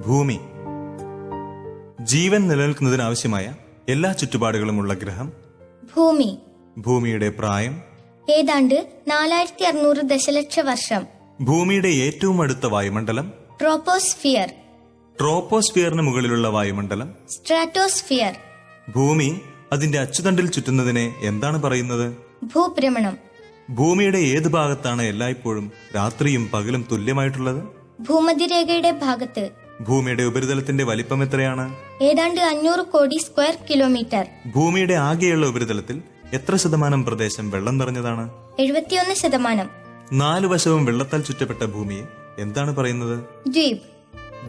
ഭൂമി. ജീവൻ നിലനിൽക്കുന്നതിനാവശ്യമായ എല്ലാ ചുറ്റുപാടുകളുമുള്ള ഗ്രഹം ഭൂമി. ഭൂമിയുടെ പ്രായം ഏതാണ്ട് 4600 ദശലക്ഷ വർഷം. ഭൂമിയുടെ ഏറ്റവും അടുത്ത വായുമണ്ഡലം ട്രോപ്പോസ്ഫിയർ. ട്രോപ്പോസ്ഫിയറിന് മുകളിലുള്ള വായുമണ്ഡലം സ്ട്രാറ്റോസ്ഫിയർ. ഭൂമി അതിന്റെ അച്ചുതണ്ടിൽ ചുറ്റുന്നതിനെ എന്താണ് പറയുന്നത്? ഭൂഭ്രമണം. ഭൂമിയുടെ ഏത് ഭാഗത്താണ് എല്ലായ്പ്പോഴും രാത്രിയും പകലും തുല്യമായിട്ടുള്ളത്? ഭൂമധ്യരേഖയുടെ ഭാഗത്ത്. ഭൂമിയുടെ ഉപരിതലത്തിന്റെ വലിപ്പം എത്രയാണ്? ഏതാണ്ട് 500 കോടി സ്ക്വയർ കിലോമീറ്റർ. ഭൂമിയുടെ ആകെയുള്ള ഉപരിതലത്തിൽ എത്ര ശതമാനം പ്രദേശം വെള്ളം നിറഞ്ഞതാണ്? 71%. 4 വശവും വെള്ളത്താൽ ചുറ്റപ്പെട്ട ഭൂമിയെ എന്താണ് പറയുന്നത്? ദ്വീപ്.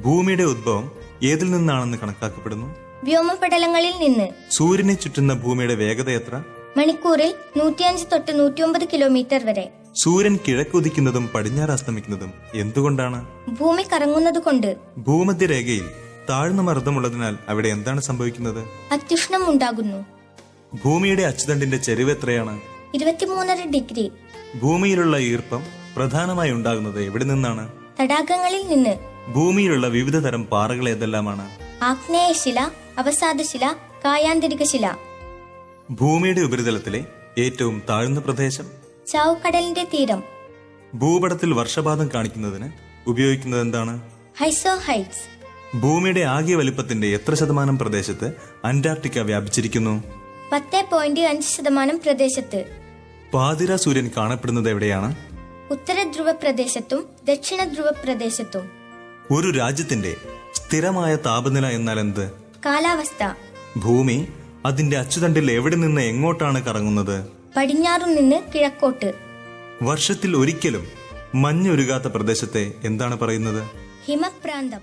ഭൂമിയുടെ ഉദ്ഭവം ഏതിൽ നിന്നാണെന്ന് കണക്കാക്കപ്പെടുന്നു? വ്യോമപടലങ്ങളിൽ നിന്ന്. സൂര്യനെ ചുറ്റുന്ന ഭൂമിയുടെ വേഗത എത്ര? മണിക്കൂറിൽ 105 തൊട്ട് 109 കിലോമീറ്റർ വരെ. സൂര്യൻ കിഴക്കുദിക്കുന്നതും പടിഞ്ഞാറ് അസ്തമിക്കുന്നതും എന്തുകൊണ്ടാണ്? ഭൂമി കറങ്ങുന്നത് കൊണ്ട്. ഭൂമധ്യരേഖയിൽ താഴ്ന്ന മർദ്ദമുള്ളതിനാൽ അവിടെ എന്താണ് സംഭവിക്കുന്നത്? അത്യുഷ്ണം ഉണ്ടാകുന്നു. ഭൂമിയുടെ അച്ചുതണ്ടിന്റെ ചെരിവ് എത്രയാണ്? 23.5 ഡിഗ്രി. ഭൂമിയിലുള്ള ഈർപ്പം പ്രധാനമായി ഉണ്ടാകുന്നത് എവിടെ നിന്നാണ്? തടാകങ്ങളിൽ നിന്ന്. ഭൂമിയിലുള്ള വിവിധ തരം പാറകൾ ഏതെല്ലാമാണ്? ആഗ്നേയശില, അവസാദശില, കായാന്തരികശില. ഭൂമിയുടെ ഉപരിതലത്തിലെ ഏറ്റവും താഴ്ന്ന പ്രദേശം? ചാവുകടലിന്റെ തീരം. ഭൂപടത്തിൽ വർഷപാതം കാണിക്കുന്നതിന് ഉപയോഗിക്കുന്നത് എന്താണ്? ഹൈസോ ഹൈറ്റ്സ്. ഭൂമിയുടെ ആകെ വലിപ്പത്തിന്റെ എത്ര ശതമാനം പ്രദേശത്ത് അന്റാർട്ടിക്ക വ്യാപിച്ചിരിക്കുന്നു? 10.5% പ്രദേശത്ത്. പാതിര സൂര്യൻ കാണപ്പെടുന്നത് എവിടെയാണ്? ഉത്തര ധ്രുവ പ്രദേശത്തും ദക്ഷിണ ധ്രുവ പ്രദേശത്തും. ഒരു രാജ്യത്തിന്റെ സ്ഥിരമായ താപനില എന്നാൽ എന്ത്? കാലാവസ്ഥ. ഭൂമി അതിന്റെ അച്ചുതണ്ടിൽ എവിടെ നിന്ന് എങ്ങോട്ടാണ് കറങ്ങുന്നത്? പടിഞ്ഞാറു നിന്ന് കിഴക്കോട്ട്. വർഷത്തിൽ ഒരിക്കലും മഞ്ഞൊരുകാത്ത പ്രദേശത്തെ എന്താണ് പറയുന്നത്? ഹിമപ്രാന്തം.